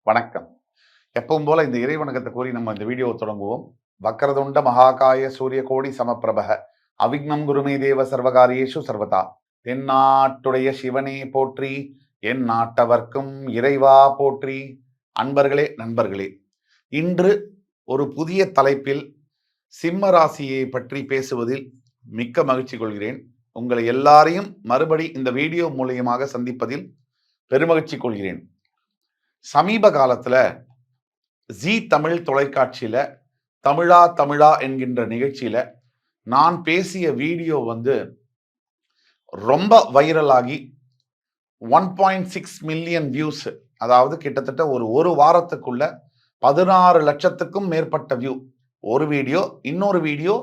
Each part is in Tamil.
வணக்கம். எப்பவும் போல இந்த இறை வணக்கத்தை கூறி நம்ம இந்த வீடியோவை தொடங்குவோம். வக்கரதுண்ட மகாகாய சூரிய கோடி சமப்பிரபக அவிக்னம் குருமே தேவ சர்வகாரியேஷு சர்வதா. தென்னாட்டுடைய சிவனே போற்றி, என் நாட்டவர்க்கும் இறைவா போற்றி. அன்பர்களே, நண்பர்களே, இன்று ஒரு புதிய தலைப்பில் சிம்ம ராசியை பற்றி பேசுவதில் மிக்க மகிழ்ச்சி கொள்கிறேன். உங்களை எல்லாரையும் மறுபடி இந்த வீடியோ மூலியமாக சந்திப்பதில் பெருமகிழ்ச்சி கொள்கிறேன். சமீப காலத்துல ஜி தமிழ் தொலைக்காட்சியில தமிழா தமிழா என்கின்ற நிகழ்ச்சியில நான் பேசிய வீடியோ ரொம்ப வைரலாகி 1.6 மில்லியன் வியூஸ், அதாவது கிட்டத்தட்ட ஒரு வாரத்துக்குள்ள 16 லட்சத்துக்கும் மேற்பட்ட வியூ. ஒரு வீடியோ, இன்னொரு வீடியோ,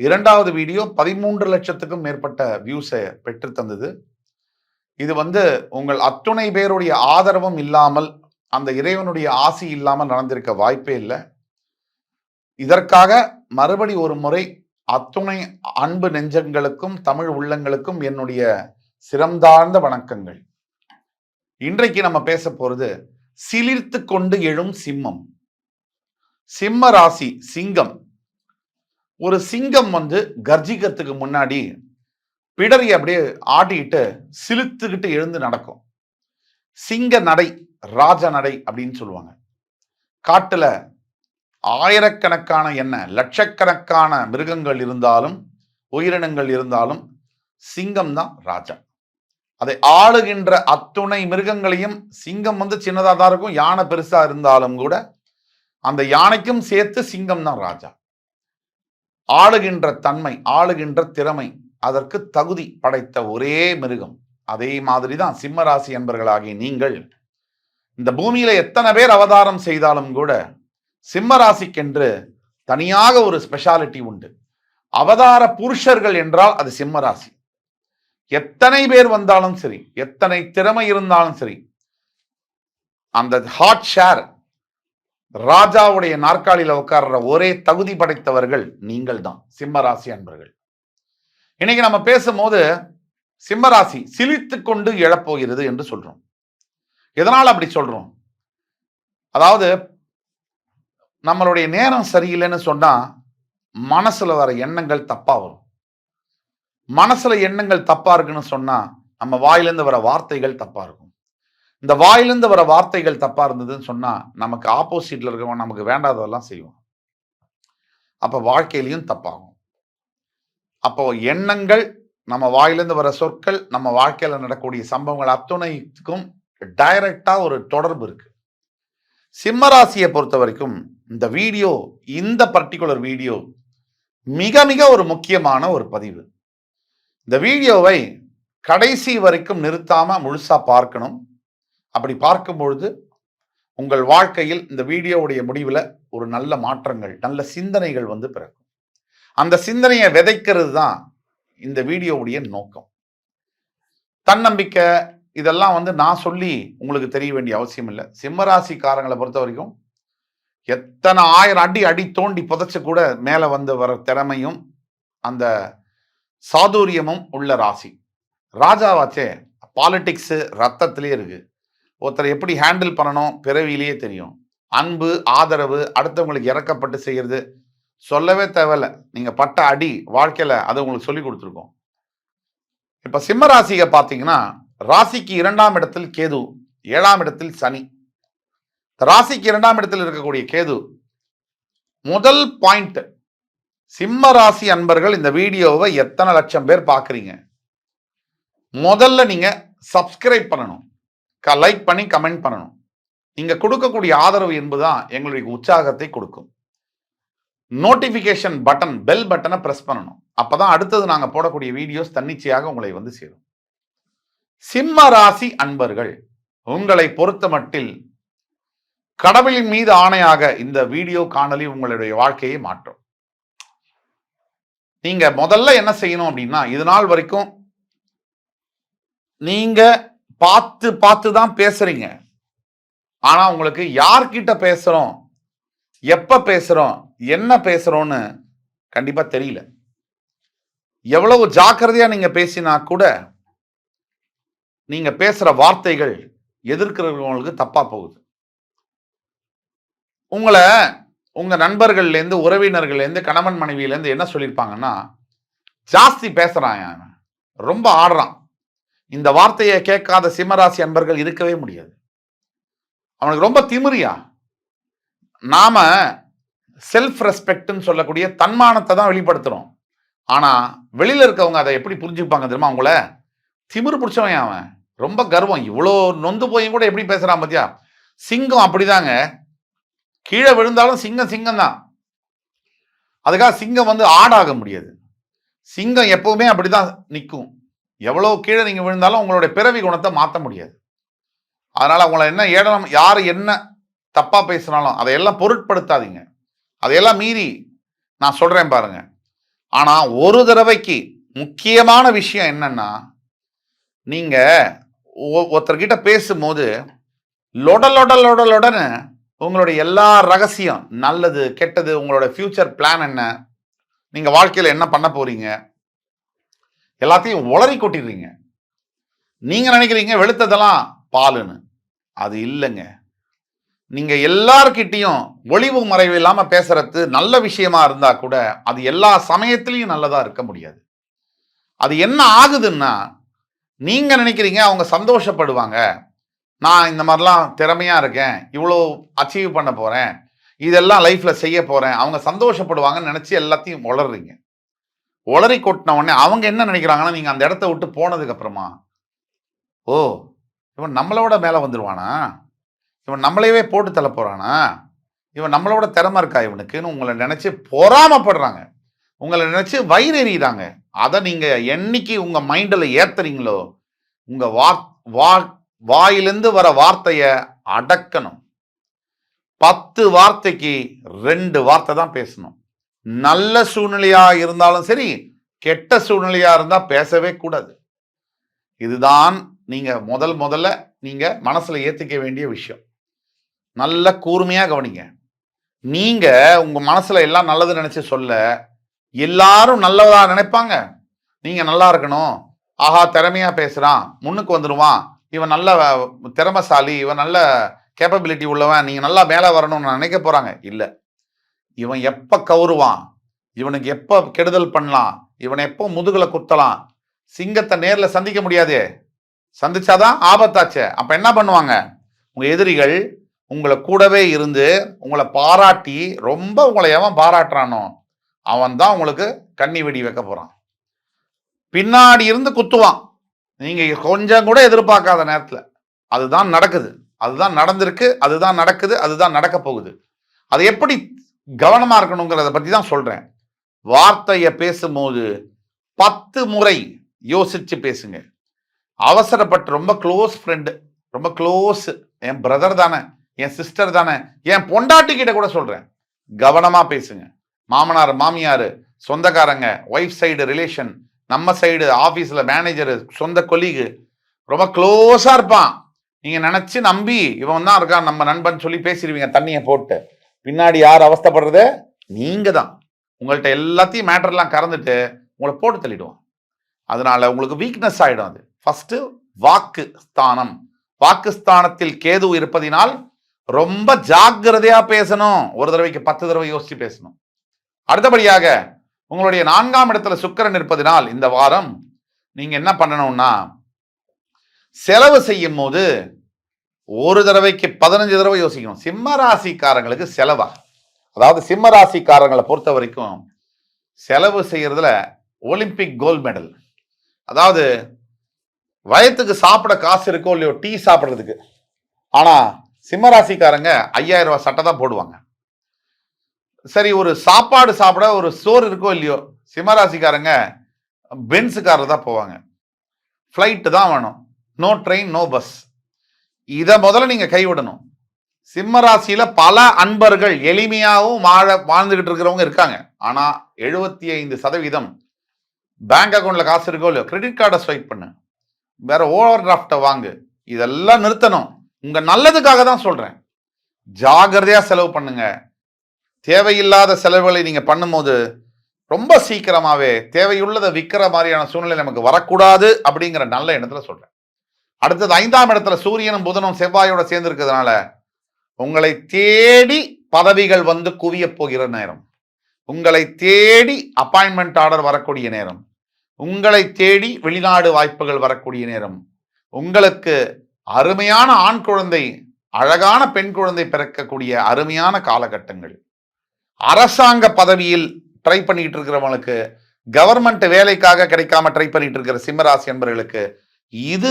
இரண்டாவது வீடியோ 13 லட்சத்துக்கும் மேற்பட்ட வியூஸை பெற்று தந்தது. இது உங்கள் அத்துணை பேருடைய ஆதரவும் இல்லாமல், அந்த இறைவனுடைய ஆசி இல்லாமல் நடந்திருக்க வாய்ப்பே இல்லை. இதற்காக மறுபடி ஒரு முறை அத்துணை அன்பு நெஞ்சங்களுக்கும் தமிழ் உள்ளங்களுக்கும் என்னுடைய சிரம்தாழ்ந்த வணக்கங்கள். இன்றைக்கு நம்ம பேச போறது சிலிர்த்து கொண்டு எழும் சிம்மம். சிம்ம ராசி சிங்கம். ஒரு சிங்கம் கர்ஜிக்கிறதுக்கு முன்னாடி பிடரி அப்படியே ஆட்டிக்கிட்டு சிலிர்த்துக்கிட்டு எழுந்து நடக்கும். சிங்க நடை, ராஜ நடை அப்படின்னு சொல்லுவாங்க. காட்டுல ஆயிரக்கணக்கான லட்சக்கணக்கான மிருகங்கள் இருந்தாலும், உயிரினங்கள் இருந்தாலும், சிங்கம் தான் ராஜா. அதை ஆளுகின்ற அத்துணை மிருகங்களையும், சிங்கம் சின்னதா தான் இருக்கும், யானை பெருசா இருந்தாலும் கூட அந்த யானைக்கும் சேர்த்து சிங்கம் தான் ராஜா. ஆளுகின்ற தன்மை, ஆளுகின்ற திறமை, அதற்கு தகுதி படைத்த ஒரே மிருகம். அதே மாதிரிதான் சிம்ம ராசி என்பர்களாகிய நீங்கள் இந்த பூமியில எத்தனை பேர் அவதாரம் செய்தாலும் கூட சிம்ம ராசிக்கென்று தனியாக ஒரு ஸ்பெஷாலிட்டி உண்டு. அவதார புருஷர்கள் என்றால் அது சிம்ம ராசி. எத்தனை பேர் வந்தாலும் சரி, எத்தனை திறமை இருந்தாலும் சரி, அந்த ஹாட் ஷேர் ராஜாவுடைய நாற்காலியில உட்கார்ற ஒரே தகுதி படைத்தவர்கள் நீங்கள் தான், சிம்ம ராசி அன்பர்கள். இன்னைக்கு நம்ம பேசும்போது சிம்மராசி சிலிர்த்து கொண்டு எழப்போகிறது என்று சொல்றோம். எதனால் அப்படி சொல்றோம்? அதாவது நம்மளுடைய நேரம் சரியில்லைன்னு சொன்னா மனசுல வர எண்ணங்கள் தப்பா வரும். மனசுல எண்ணங்கள் தப்பா இருக்குன்னு சொன்னா நம்ம வாயிலிருந்து வர வார்த்தைகள் தப்பா இருக்கும். இந்த வாயிலிருந்து வர வார்த்தைகள் தப்பா இருந்ததுன்னு சொன்னா நமக்கு ஆப்போசிட்ல இருக்கவங்க நமக்கு வேண்டாததெல்லாம் செய்வோம். அப்ப வாழ்க்கையிலையும் தப்பாகும். அப்போ எண்ணங்கள், நம்ம வாயிலிருந்து வர சொற்கள், நம்ம வாழ்க்கையில நடக்கக்கூடிய சம்பவங்கள் அத்துணைக்கும் டைரக்டா ஒரு தொடர்பு இருக்கு. சிம்மராசியை பொறுத்த வரைக்கும் இந்த வீடியோ, இந்த பர்டிகுலர் வீடியோ மிக மிக ஒரு முக்கியமான ஒரு பதிவு. இந்த வீடியோவை கடைசி வரைக்கும் நிறுத்தாம முழுசா பார்க்கணும். அப்படி பார்க்கும் பொழுது உங்கள் வாழ்க்கையில் இந்த வீடியோவுடைய முடிவில் ஒரு நல்ல மாற்றங்கள், நல்ல சிந்தனைகள் பிறக்கும். அந்த சிந்தனையை விதைக்கிறது தான் இந்த வீடியோவுடைய நோக்கம். தன்னம்பிக்கை இதெல்லாம் நான் சொல்லி உங்களுக்கு தெரிய வேண்டிய அவசியம் இல்லை. சிம்மராசிக்காரங்களை பொறுத்த வரைக்கும் எத்தனை 1000 அடி தோண்டி புதைச்சு கூட மேல வர திறமையும் அந்த சாதுரியமும் உள்ள ராசி. ராஜாவாச்சே, பாலிடிக்ஸ் ரத்தத்திலே இருக்கு. ஒருத்தரை எப்படி ஹேண்டில் பண்ணணும் பிறவியிலேயே தெரியும். அன்பு, ஆதரவு, அடுத்தவங்களுக்கு இறக்கப்பட்டு செய்யறது சொல்லவே தேவையில்ல. நீங்க பட்ட அடி வாழ்க்கையில அதை உங்களுக்கு சொல்லி கொடுத்துருக்கோம். இப்ப சிம்ம ராசியை பார்த்தீங்கன்னா, ராசிக்கு 2ஆம் இடத்தில் கேது, 7ஆம் இடத்தில் சனி. ராசிக்கு 2ஆம் இடத்தில் இருக்கக்கூடிய கேது. முதல் பாயிண்ட், சிம்ம ராசி அன்பர்கள் இந்த வீடியோவை எத்தனை லட்சம் பேர் பார்க்குறீங்க? முதல்ல நீங்க சப்ஸ்கிரைப் பண்ணணும், லைக் பண்ணி கமெண்ட் பண்ணணும். நீங்க கொடுக்கக்கூடிய ஆதரவு என்பதுதான் எங்களுடைய உற்சாகத்தை கொடுக்கும். நோட்டிபிகேஷன் பட்டன், பெல் பட்டனை பிரஸ் பண்ணணும். அப்பதான் அடுத்தது நாங்க போடக்கூடிய வீடியோஸ் தன்னிச்சையாக உங்களை சேரும். சிம்ம ராசி அன்பர்கள், உங்களை பொறுத்த மட்டில் கடவுளின் மீது ஆணையாக இந்த வீடியோ காணொலி உங்களுடைய வாழ்க்கையை மாற்றும். நீங்க முதல்ல என்ன செய்யணும் அப்படின்னா, இது நாள் வரைக்கும் நீங்க பார்த்து பார்த்து தான் பேசுறீங்க. ஆனா உங்களுக்கு யார்கிட்ட பேசுறோம், எப்ப பேசுறோம், என்ன பேசுறோம்னு கண்டிப்பா தெரியல. எவ்வளவு ஜாக்கிரதையா நீங்க பேசினா கூட நீங்க பேசுற வார்த்தைகள் எதிர்க்கிறவங்களுக்கு தப்பா போகுது. உங்களை உங்க நண்பர்கள்லேருந்து, உறவினர்கள்லேருந்து, கணவன் மனைவியிலேருந்து என்ன சொல்லியிருப்பாங்கன்னா, ஜாஸ்தி பேசுறான் அவன், ரொம்ப ஆடுறான். இந்த வார்த்தையை கேட்காத சிம்மராசி அன்பர்கள் இருக்கவே முடியாது. அவனுக்கு ரொம்ப திமிரியா. நாம செல்ஃப் ரெஸ்பெக்ட்னு சொல்லக்கூடிய தன்மானத்தை தான் வெளிப்படுத்துறோம். ஆனா வெளியில இருக்கவங்க அதை எப்படி புரிஞ்சுப்பாங்க தெரியுமா? அவங்கள திமிரு பிடிச்சவன் அவன், ரொம்ப கர்வம். இவ்வளோ நொந்து போயும் கூட எப்படி பேசுறான் பாத்தியா? சிங்கம் அப்படிதாங்க. கீழே விழுந்தாலும் சிங்கம் சிங்கம் தான். அதுக்காக சிங்கம் வந்து ஆடாக முடியாது. சிங்கம் எப்பவுமே அப்படிதான் நிற்கும். எவ்வளவு கீழே நீங்க விழுந்தாலும் உங்களுடைய பிறவி குணத்தை மாற்ற முடியாது. அதனால உங்களை என்ன ஏடனம், யாரு என்ன தப்பா பேசினாலும் அதையெல்லாம் பொருட்படுத்தாதீங்க. அதையெல்லாம் மீறி நான் சொல்றேன் பாருங்க. ஆனா ஒரு தடவைக்கு முக்கியமான விஷயம் என்னன்னா, நீங்க ஒருத்தர்கிட்ட பேசும்போது லொடன்னு உங்களுடைய எல்லா ரகசியம், நல்லது கெட்டது, உங்களோட ஃபியூச்சர் பிளான் என்ன, நீங்க வாழ்க்கையில என்ன பண்ண போறீங்க, எல்லாத்தையும் உளறி கொட்டிடுறீங்க. நீங்க நினைக்கிறீங்க வெளுத்ததெல்லாம் பாலுன்னு. அது இல்லைங்க. நீங்க எல்லார்கிட்டையும் ஒளிவு மறைவு இல்லாம பேசுறது நல்ல விஷயமா இருந்தா கூட அது எல்லா சமயத்திலையும் நல்லதா இருக்க முடியாது. அது என்ன ஆகுதுன்னா, நீங்க நினைக்கிறீங்க அவங்க சந்தோஷப்படுவாங்க, நான் இந்த மாதிரிலாம் திறமையா இருக்கேன், இவ்வளோ அச்சீவ் பண்ண போறேன், இதெல்லாம் லைஃப்ல செய்ய போறேன், அவங்க சந்தோஷப்படுவாங்கன்னு நினைச்சு எல்லாத்தையும் உளறீங்க. உளறி கொட்டின உடனே அவங்க என்ன நினைக்கிறாங்கன்னா, நீங்க அந்த இடத்த விட்டு போனதுக்கு அப்புறமா, ஓ இவன் நம்மளோட மேல வந்துருவானா, இவன் நம்மளையவே போட்டு தள்ள போறானா, இவன் நம்மளோட திறமை இருக்கா இவனுக்குன்னு உங்களை நினைச்சு பொறாமப்படுறாங்க, உங்களை நினைச்சு வயிறு எறிகிறாங்க. அதை நீங்க என்னைக்கு உங்க மைண்டில் ஏத்துறீங்களோ, உங்க வாயிலிருந்து வர வார்த்தைய அடக்கணும். 10 வார்த்தைக்கு 2 வார்த்தை தான் பேசணும். நல்ல சூழ்நிலையா இருந்தாலும் சரி, கெட்ட சூழ்நிலையா இருந்தா பேசவே கூடாது. இதுதான் நீங்க முதல்ல நீங்க மனசுல ஏத்துக்க வேண்டிய விஷயம். நல்ல கூர்மையா கவனிங்க. நீங்க உங்க மனசுல எல்லாம் நல்லது நினைச்சு சொல்ல, எல்லாரும் நல்லதா நினைப்பாங்க. நீங்க நல்லா இருக்கணும், ஆஹா திறமையா பேசுறான், முன்னுக்கு வந்துருவான், இவன் நல்ல திறமைசாலி, இவன் நல்ல கேப்பபிலிட்டி உள்ளவன், நீங்க நல்லா மேல வரணும்னு நினைக்க போறாங்க. இல்ல, இவன் எப்ப கவுருவான், இவனுக்கு எப்ப கெடுதல் பண்ணலாம், இவனை எப்போ முதுகுல குத்தலாம். சிங்கத்தை நேர்ல சந்திக்க முடியாது, சந்திச்சாதான் ஆபத்தாச்சே. அப்ப என்ன பண்ணுவாங்க, உங்க எதிரிகள் உங்களை கூடவே இருந்து உங்களை பாராட்டி, ரொம்ப உங்களை எவன் பாராட்டுறானோ அவன் தான் உங்களுக்கு கண்ணி வெடி வைக்க போறான். பின்னாடி இருந்து குத்துவான், நீங்க கொஞ்சம் கூட எதிர்பார்க்காத நேரத்தில். அதுதான் நடக்குது, அதுதான் நடந்திருக்கு, அதுதான் நடக்குது, அதுதான் நடக்க போகுது. அது எப்படி கவனமா இருக்கணுங்கிறத பத்தி தான் சொல்றேன். வார்த்தையை பேசும்போது 10 முறை யோசிச்சு பேசுங்க. அவசரப்பட்டு, ரொம்ப க்ளோஸ் ஃப்ரெண்டு, ரொம்ப க்ளோஸ், என் பிரதர் தானே, என் சிஸ்டர் தானே, என் பொண்டாட்டி கிட்ட கூட சொல்றேன், கவனமா பேசுங்க. மாமனார் மாமியார், சொந்தக்காரங்க, ஒய்ஃப் சைடு ரிலேஷன், நம்ம சைடு ஆபீஸ்ல மேனேஜர், சொந்த கொலீகு, ரொம்ப க்ளோஸா இருப்பான். நீங்க நினைச்சு நம்பி இவன் தான் இருக்கான் நம்ம நண்பன் சொல்லி பேசிடுவீங்க தண்ணியை போட்டு. பின்னாடி யார் அவஸ்தப்படுறது, நீங்க தான். உங்கள்கிட்ட எல்லாத்தையும் மேட்டர்லாம் கறந்துட்டு உங்களை போட்டு தள்ளிடுவோம். அதனால உங்களுக்கு வீக்னஸ் ஆயிடும். அது ஃபர்ஸ்ட் வாக்கு ஸ்தானம். வாக்குஸ்தானத்தில் கேது இருப்பதினால் ரொம்ப ஜாக்கிரதையா பேசணும். ஒரு தடவைக்கு 10 தடவை யோசிச்சு பேசணும். அடுத்தபடியாக உங்களுடைய 4ஆம் இடத்துல சுக்கிரன் இருப்பதினால் இந்த வாரம் நீங்க என்ன பண்ணணும்னா, செலவு செய்யும் போது ஒரு தடவைக்கு 15 தடவை யோசிக்கணும். சிம்ம ராசிக்காரங்களுக்கு செலவா, அதாவது சிம்ம ராசிக்காரங்களை பொறுத்த வரைக்கும் செலவு செய்யறதுல ஒலிம்பிக் கோல்டு மெடல். அதாவது வயத்துக்கு சாப்பிட காசு இருக்கோ இல்லையோ, டீ சாப்பிட்றதுக்கு, ஆனா சிம்மராசிக்காரங்க 5000 ரூபாய் சட்டை தான் போடுவாங்க. சரி, ஒரு சாப்பாடு சாப்பிட ஒரு சோறு இருக்கோ இல்லையோ, சிம்மராசிக்காரங்க பென்ஸ் காரில் தான் போவாங்க. ஃப்ளைட்டு தான் வேணும், நோ ட்ரெயின் நோ பஸ். இதை முதல்ல நீங்க கைவிடணும். சிம்ம ராசியில பல அன்பர்கள் எளிமையாகவும் வாழ்ந்துகிட்டு இருக்கிறவங்க இருக்காங்க. ஆனா 75% பேங்க் அக்கௌண்ட்ல காசு இருக்கோ இல்லையோ, கிரெடிட் கார்டை ஸ்வைப் பண்ணு, வேற ஓவர் டிராஃப்டை வாங்கு. இதெல்லாம் நிறுத்தணும். உங்க நல்லதுக்காக தான் சொல்றேன். ஜாகிரதையா செலவு பண்ணுங்க. தேவையில்லாத செலவுகளை நீங்க பண்ணும்போது ரொம்ப சீக்கிரமாவே தேவையுள்ளதை விற்கிற மாதிரியான சூழ்நிலை நமக்கு வரக்கூடாது அப்படிங்கிற நல்ல எண்ணத்துல சொல்றேன். அடுத்தது 5ஆம் இடத்துல சூரியனும் புதனும் செவ்வாயோட சேர்ந்து இருக்கிறதுனால உங்களை தேடி பதவிகள் வந்து குவிய போகிற நேரம், உங்களை தேடி அப்பாயின்மெண்ட் ஆர்டர் வரக்கூடிய நேரம், உங்களை தேடி வெளிநாடு வாய்ப்புகள் வரக்கூடிய நேரம், உங்களுக்கு அருமையான ஆண் குழந்தை, அழகான பெண் குழந்தை பிறக்கக்கூடிய அருமையான காலகட்டங்கள், அரசாங்க பதவியில் ட்ரை பண்ணிட்டு இருக்கிறவங்களுக்கு, கவர்மெண்ட் வேலைக்காக கிடைக்காம ட்ரை பண்ணிட்டு இருக்கிற சிம்மராசி என்பவர்களுக்கு இது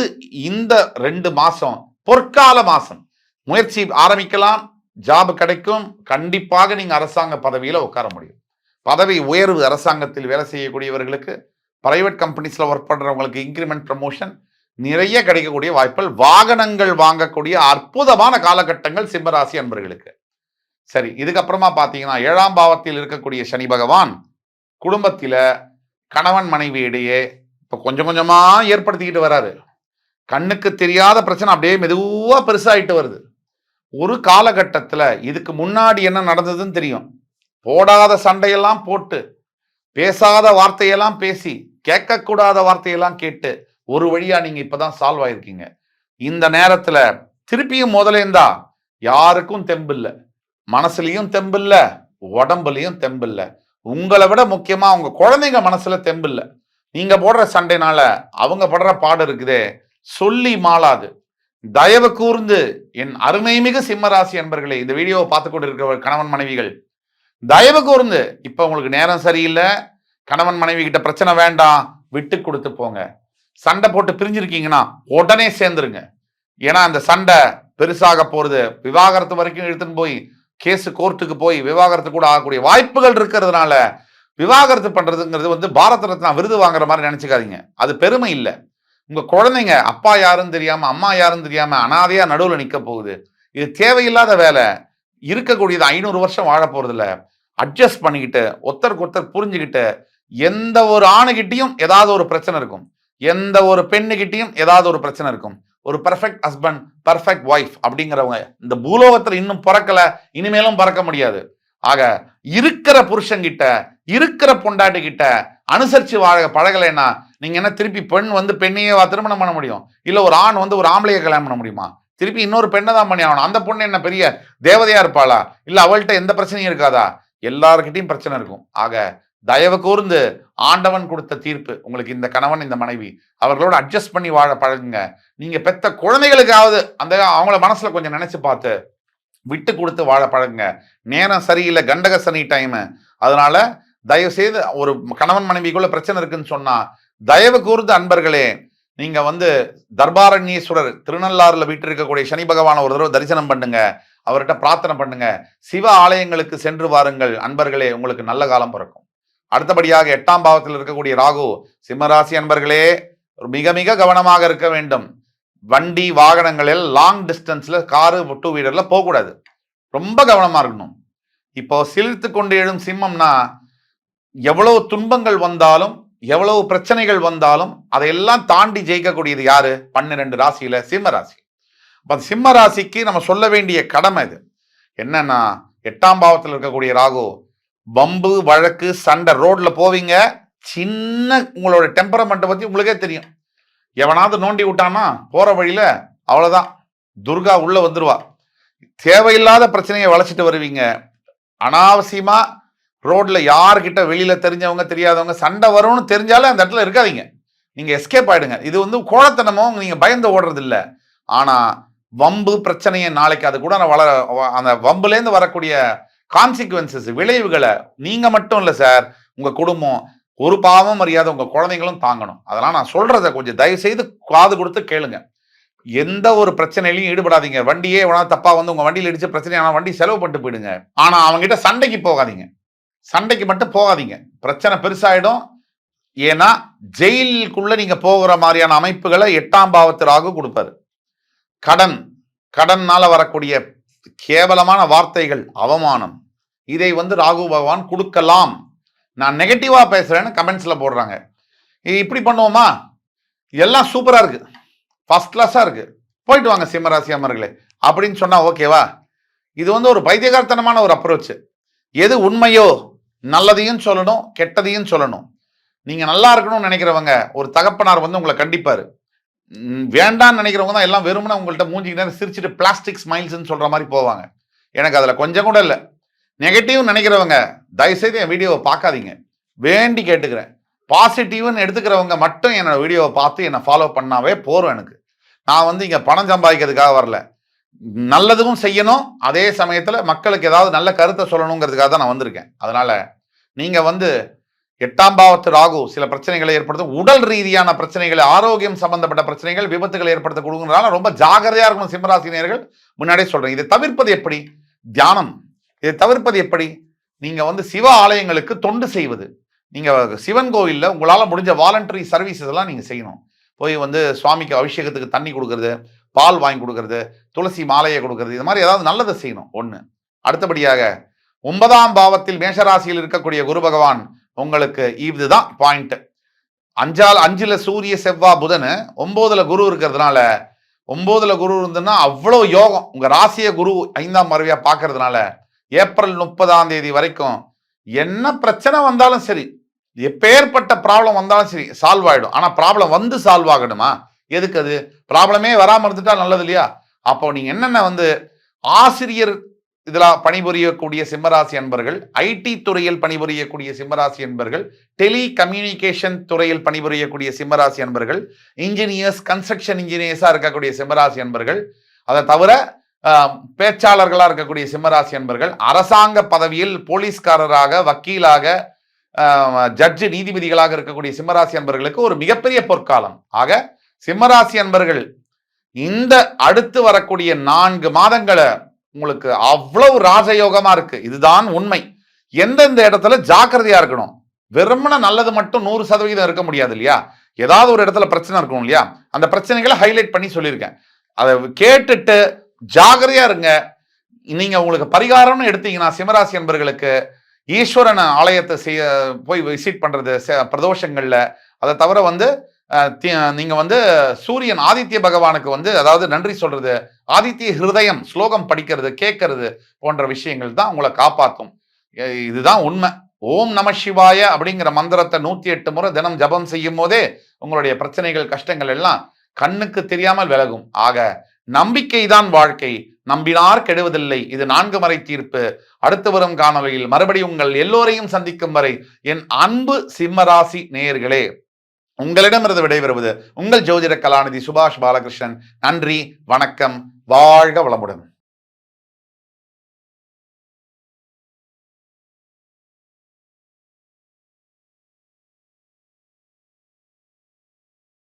இந்த 2 மாசம் பொற்கால மாசம். முயற்சி ஆரம்பிக்கலாம், ஜாப் கிடைக்கும், கண்டிப்பாக நீங்க அரசாங்க பதவியில உட்கார முடியும். பதவி உயர்வு, அரசாங்கத்தில் வேலை செய்யக்கூடியவர்களுக்கு, பிரைவேட் கம்பெனிஸ்ல ஒர்க் பண்றவங்களுக்கு இன்கிரிமெண்ட் ப்ரமோஷன் நிறைய கிடைக்கக்கூடிய வாய்ப்புகள், வாகனங்கள் வாங்கக்கூடிய அற்புதமான காலகட்டங்கள் சிம்மராசி அன்பர்களுக்கு. சரி, இதுக்கப்புறமா பாத்தீங்கன்னா 7ஆம் பாவத்தில் இருக்கக்கூடிய சனி பகவான் குடும்பத்தில கணவன் மனைவி இடையே இப்ப கொஞ்சம் கொஞ்சமா ஏற்படுத்திக்கிட்டு வராரு. கண்ணுக்கு தெரியாத பிரச்சனை அப்படியே மெதுவா பெருசாயிட்டு வருது. ஒரு காலகட்டத்துல இதுக்கு முன்னாடி என்ன நடந்ததுன்னு தெரியும். போடாத சண்டையெல்லாம் போட்டு, பேசாத வார்த்தையெல்லாம் பேசி, கேட்கக்கூடாத வார்த்தையெல்லாம் கேட்டு ஒரு வழியா நீங்க இப்பதான் சால்வ் ஆயிருக்கீங்க. இந்த நேரத்துல திருப்பியும் முதலேந்தா யாருக்கும் தெம்பில்ல, மனசுலயும் தெம்பில்ல, உடம்புலயும் தெம்பில்ல. உங்களை விட முக்கியமா உங்க குழந்தைங்க மனசுல தெம்பில்ல. நீங்க போடுற சண்டைனால அவங்க படுற பாடு இருக்குதே, சொல்லி மாளாது. தயவு கூர்ந்து என் அருமைமிகு சிம்மராசி என்பர்களே, இந்த வீடியோவை பார்த்து கொண்டு இருக்கிற கணவன் மனைவிகள், தயவு கூர்ந்து இப்ப உங்களுக்கு நேரம் சரியில்லை, கணவன் மனைவி கிட்ட பிரச்சனை வேண்டாம், விட்டு கொடுத்து போங்க. சண்டை போட்டு பிரிஞ்சிருக்கீங்கன்னா உடனே சேர்ந்துருங்க. ஏன்னா அந்த சண்டை பெருசாக போறது, விவாகரத்து வரைக்கும் இழுத்துன்னு போய் கேஸ் கோர்ட்டுக்கு போய் விவாகரத்து கூட ஆகக்கூடிய வாய்ப்புகள் இருக்கிறதுனால, விவாகரத்து பண்றதுங்கிறது வந்து பாரத ரத்னா விருது வாங்குற மாதிரி நினைச்சுக்காதீங்க. அது பெருமை இல்லை. உங்க குழந்தைங்க அப்பா யாருன்னு தெரியாம, அம்மா யாருன்னு தெரியாம அனாதையா நடுவில் நிக்க போகுது. இது தேவையில்லாத வேலை. இருக்கக்கூடியது 500 வருஷம் வாழ போறது இல்ல. அட்ஜஸ்ட் பண்ணிக்கிட்டு, ஒருத்தருக்கு ஒருத்தர் புரிஞ்சுக்கிட்டு, எந்த ஒரு ஆணுகிட்டையும் ஏதாவது ஒரு பிரச்சனை இருக்கும், எந்த ஒரு பெண்ணுகிட்டையும் ஏதாவது ஒரு பிரச்சனை இருக்கும். ஒரு பெர்ஃபெக்ட் ஹஸ்பண்ட், பெர்ஃபெக்ட் ஒய்ஃப் அப்படிங்கிறவங்க இந்த பூலோகத்தில் இன்னும் பிறக்கல, இனிமேலும் பிறக்க முடியாது. ஆக இருக்கிற புருஷன்கிட்ட, இருக்கிற பொண்டாட்டி கிட்ட அனுசரிச்சு வாழ பழகலைன்னா நீங்க என்ன திருப்பி பெண் வந்து பெண்ணையே திருமணம் பண்ண முடியும்? இல்ல ஒரு ஆண் வந்து ஒரு ஆம்பளையை கல்யாணம் பண்ண முடியுமா? திருப்பி இன்னொரு பெண்ணை தான் பண்ணி ஆகணும். அந்த பொண்ணு என்ன பெரிய தேவதையா இருப்பாளா? இல்ல அவள்கிட்ட எந்த பிரச்சனையும் இருக்காதா? எல்லார்கிட்டையும் பிரச்சனை இருக்கும். ஆக தயவு கூர்ந்து ஆண்டவன் கொடுத்த தீர்ப்பு உங்களுக்கு, இந்த கணவன் இந்த மனைவி அவர்களோட அட்ஜஸ்ட் பண்ணி வாழ பழகுங்க. நீங்க பெத்த குழந்தைகளுக்காவது அந்த அவங்கள மனசுல கொஞ்சம் நினைச்சு பார்த்து விட்டு கொடுத்து வாழ பழகுங்க. நேரம் சரியில்லை, கண்டக சனி டைம். அதனால தயவு செய்து ஒரு கணவன் மனைவிக்குள்ள பிரச்சனை இருக்குன்னு சொன்னா தயவு கூர்ந்து அன்பர்களே, நீங்க வந்து தர்பாரண்யேஸ்வரர் திருநள்ளாறுல வீட்டு இருக்கக்கூடிய சனி பகவான ஒரு தடவை தரிசனம் பண்ணுங்க, அவர்கிட்ட பிரார்த்தனை பண்ணுங்க, சிவ ஆலயங்களுக்கு சென்று வாருங்கள் அன்பர்களே, உங்களுக்கு நல்ல காலம் பிறக்கும். அடுத்தபடியாக 8ஆம் பாவத்தில் இருக்கக்கூடிய ராகு, சிம்மராசி அன்பர்களே மிக மிக கவனமாக இருக்க வேண்டும். வண்டி வாகனங்களில் லாங் டிஸ்டன்ஸ்ல காரு 2 வீலர்ல போகக்கூடாது. ரொம்ப கவனமா இருக்கணும். இப்போ சிலிர்த்து கொண்டு எழும் சிம்மம்னா எவ்வளவு துன்பங்கள் வந்தாலும், எவ்வளவு பிரச்சனைகள் வந்தாலும் அதையெல்லாம் தாண்டி ஜெயிக்கக்கூடியது யாரு? 12 ராசியில சிம்ம ராசி. அப்ப சிம்ம ராசிக்கு நம்ம சொல்ல வேண்டிய கடமை இது என்னன்னா, 8ஆம் பாவத்தில் இருக்கக்கூடிய ராகு, பம்பு வழக்கு சண்டை ரோட்ல போவீங்க, சின்ன உங்களோட டெம்பரமெண்ட்டை பத்தி உங்களுக்கே தெரியும். எவனாவது நோண்டி விட்டானா போற வழியில அவ்வளவுதான், துர்கா உள்ள வந்துருவா. தேவையில்லாத பிரச்சனையை வளைச்சிட்டு வருவீங்க. அனாவசியமா ரோட்ல யாருக்கிட்ட வெளியில தெரிஞ்சவங்க தெரியாதவங்க சண்டை வரும்னு தெரிஞ்சாலே அந்த இடத்துல இருக்காதீங்க. நீங்க எஸ்கேப் ஆயிடுங்க. இது வந்து கோழத்தனமோ நீங்க பயந்து ஓடுறது இல்லை. ஆனா வம்பு பிரச்சனையை நாளைக்கு அது கூட அந்த வம்புலேருந்து வரக்கூடிய கான்சிக்வன்சஸ், விளைவுகளை நீங்க மட்டும் இல்லை சார், உங்க குடும்பம், ஒரு பாவம் அறியாத உங்க குழந்தைங்களும் தாங்கணும். அதெல்லாம் நான் சொல்றதை கொஞ்சம் தயவு செய்து காது கொடுத்து கேளுங்க. எந்த ஒரு பிரச்சனையிலையும் ஈடுபடாதீங்க. வண்டியே எவனாவது தப்பா வந்து உங்க வண்டியில் இடிச்சு பிரச்சனையான வண்டி செலவு பண்ணிட்டு போயிடுங்க. ஆனா அவங்ககிட்ட சண்டைக்கு போகாதீங்க. சண்டைக்கு மட்டும் போகாதீங்க, பிரச்சனை பெருசாயிடும். ஏன்னா ஜெயிலுக்குள்ள நீங்க போகிற மாதிரியான அமைப்புகளை 8ஆம் பாவத்து ராகு கொடுப்பாரு. கடன்னால வரக்கூடிய கேவலமான வார்த்தைகள், அவமானம், இதை வந்து ராகு பகவான் கொடுக்கலாம். நான் நெகட்டிவா பேசுறேன்னு கமெண்ட்ஸ்ல போடுறாங்க. இப்படி பண்ணுவோமா? எல்லாம் சூப்பரா இருக்கு, ஃபர்ஸ்ட் கிளாஸா இருக்கு, போயிட்டு வாங்க சிம்மராசி அமர்களே அப்படின்னு சொன்னா ஓகேவா? இது வந்து ஒரு பைத்தியகார்த்தனமான ஒரு அப்ரோச். எது உண்மையோ நல்லதையும் சொல்லணும், கெட்டதையும் சொல்லணும். நீங்க நல்லா இருக்கணும்னு நினைக்கிறவங்க, ஒரு தகப்பனார் வந்து உங்களை கண்டிப்பாரு. வேண்டான்னு நினைக்கிறவங்க தான் எல்லாம் வெறுமனே உங்கள்கிட்ட மூஞ்சிக்கிட்ட சிரிச்சுட்டு பிளாஸ்டிக் ஸ்மைல்ஸ்ன்னு சொல்ற மாதிரி போவாங்க. எனக்கு அதுல கொஞ்சம் கூட இல்லை. நெகட்டிவ் நினைக்கிறவங்க தயவுசெய்து என் வீடியோவை பார்க்காதீங்க, வேண்டி கேட்டுக்கிறேன். பாசிட்டிவ்னு எடுத்துக்கிறவங்க மட்டும் என்னோட வீடியோவை பார்த்து என்னை ஃபாலோ பண்ணாவே போறோம். எனக்கு நான் வந்து இங்க பணம் சம்பாதிக்கிறதுக்காக வரல, நல்லதும் செய்யணும், அதே சமயத்துல மக்களுக்கு ஏதாவது நல்ல கருத்தை சொல்லணுங்கிறதுக்காக தான் நான் வந்திருக்கேன். அதனால நீங்க வந்து 8ஆம் பாவத்து ராகு சில பிரச்சனைகளை ஏற்படுத்தும், உடல் ரீதியான பிரச்சனைகளை, ஆரோக்கியம் சம்பந்தப்பட்ட பிரச்சனைகள், விபத்துகளை ஏற்படுத்த கொடுக்குறதுனால ரொம்ப ஜாகிரதையா இருக்கணும் சிம்மராசினியர்கள். முன்னாடியே சொல்றேன். இதை தவிர்ப்பது எப்படி? தியானம். இதை தவிர்ப்பது எப்படி? நீங்க வந்து சிவ ஆலயங்களுக்கு தொண்டு செய்வது. நீங்க சிவன் கோவில்ல உங்களால முடிஞ்ச வாலண்டரி சர்வீசஸ் எல்லாம் நீங்க செய்யணும். போய் வந்து சுவாமிக்கு அபிஷேகத்துக்கு தண்ணி கொடுக்கறது, பால் வாங்கி கொடுக்கறது, துளசி மாலையை கொடுக்கறது, இது மாதிரி ஏதாவது நல்லதை செய்யணும். ஒண்ணு. அடுத்தபடியாக 9ஆம் பாவத்தில் மேஷராசியில் இருக்கக்கூடிய குரு பகவான் உங்களுக்கு இதுதான் பாயிண்ட். 5ல சூரிய செவ்வா புதன், 9ல குரு இருக்கிறதுனால, 9ல குரு இருந்ததுன்னா அவ்வளவு யோகம். உங்க ராசிய குரு 5ஆம் பார்வையா பார்க்கறதுனால ஏப்ரல் 30ஆம் தேதி வரைக்கும் என்ன பிரச்சனை வந்தாலும் சரி, எப்பேற்பட்ட ப்ராப்ளம் வந்தாலும் சரி சால்வ் ஆயிடும். ஆனா ப்ராப்ளம் வந்து சால்வ் ஆகணுமா? எதுக்கு? அது ப்ராப்ளமே வராம இருந்துட்டா நல்லது இல்லையா? அப்போ நீங்க என்னென்ன வந்து ஆசிரியர் இதுல பணிபுரியக்கூடிய சிம்மராசி அன்பர்கள், ஐடி துறையில் பணிபுரியக்கூடிய சிம்மராசி அன்பர்கள், டெலி கம்யூனிகேஷன் துறையில் பணிபுரியக்கூடிய சிம்மராசி அன்பர்கள், இன்ஜினியர்ஸ், கன்ஸ்ட்ரக்ஷன் இன்ஜினியர்ஸா இருக்கக்கூடிய சிம்மராசி அன்பர்கள், அதை தவிர பேச்சாளர்களா இருக்கக்கூடிய சிம்மராசி அன்பர்கள், அரசாங்க பதவியில் போலீஸ்காரராக, வக்கீலாக, ஜட்ஜு, நீதிபதிகளாக இருக்கக்கூடிய சிம்மராசி அன்பர்களுக்கு ஒரு மிகப்பெரிய பொற்காலம். ஆக சிம்மராசி அன்பர்கள் இந்த அடுத்து வரக்கூடிய 4 மாதங்களை உங்களுக்கு அவ்வளவு ராஜயோகமா இருக்கு. இதுதான் உண்மை. எந்தெந்த இடத்துல ஜாக்கிரதையா இருக்கணும். வெறுமன நல்லது மட்டும் 100% இருக்க முடியாது இல்லையா? ஏதாவது ஒரு இடத்துல பிரச்சனை இருக்கும் இல்லையா? அந்த பிரச்சனைகளை ஹைலைட் பண்ணி சொல்லியிருக்கேன். அதை கேட்டுட்டு ஜாகிரதையா இருங்க. நீங்க உங்களுக்கு பரிகாரம்னு எடுத்தீங்கன்னா சிம்மராசி அன்பர்களுக்கு ஈஸ்வரன் ஆலயத்தை போய் விசிட் பண்றது பிரதோஷங்கள்ல, அதை தவிர வந்து நீங்க வந்து சூரியன் ஆதித்ய பகவானுக்கு வந்து அதாவது நன்றி சொல்றது, ஆதித்ய ஹிருதயம் ஸ்லோகம் படிக்கிறது, கேட்கறது போன்ற விஷயங்கள் தான் உங்களை காப்பாற்றும். இதுதான் உண்மை. ஓம் நம சிவாய அப்படிங்கிற மந்திரத்தை 108 முறை தினம் ஜபம் செய்யும் போதே உங்களுடைய பிரச்சனைகள், கஷ்டங்கள் எல்லாம் கண்ணுக்கு தெரியாமல் விலகும். ஆக நம்பிக்கை தான் வாழ்க்கை, நம்பினார் கெடுவதில்லை. இது 4 மறை தீர்ப்பு. அடுத்து வரும் காணொலியில் மறுபடியும் உங்கள் எல்லோரையும் சந்திக்கும் வரை என் அன்பு சிம்மராசி நேயர்களே, உங்களிடமிருந்து விடைபெறுவது உங்கள் ஜோதிட கலாநிதி சுபாஷ் பாலகிருஷ்ணன். நன்றி, வணக்கம், வாழ்க வளமுடன்.